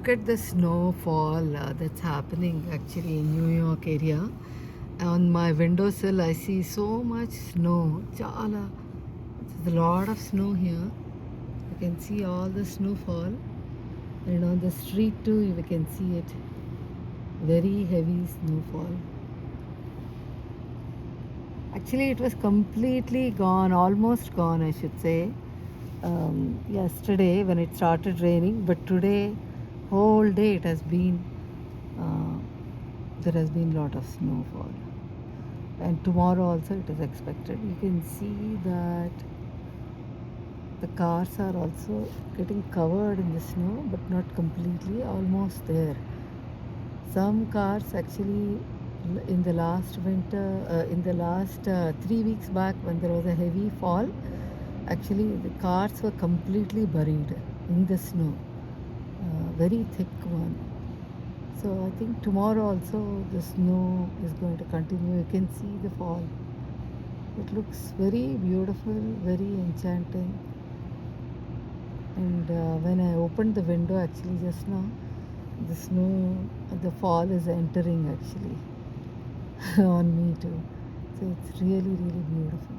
Look at the snowfall that's happening actually in New York area. On my windowsill, I see so much snow. Chala. There's a lot of snow here. You can see all the snowfall. And on the street too, you can see it. Very heavy snowfall. Actually, it was completely gone, almost gone, I should say. Yesterday when it started raining, but today, whole day it has been. Uh, there has been lot of snowfall, and tomorrow also it is expected. You can see that the cars are also getting covered in the snow, but not completely, almost there. Some cars actually in the last winter, in the last 3 weeks back when there was a heavy fall, actually the cars were completely buried in the snow, very thick one. So I think tomorrow also the snow is going to continue. You can see the fall. It looks very beautiful, very enchanting. And when I opened the window actually just now, the snow, the fall is entering actually on me too. So it's really, really beautiful.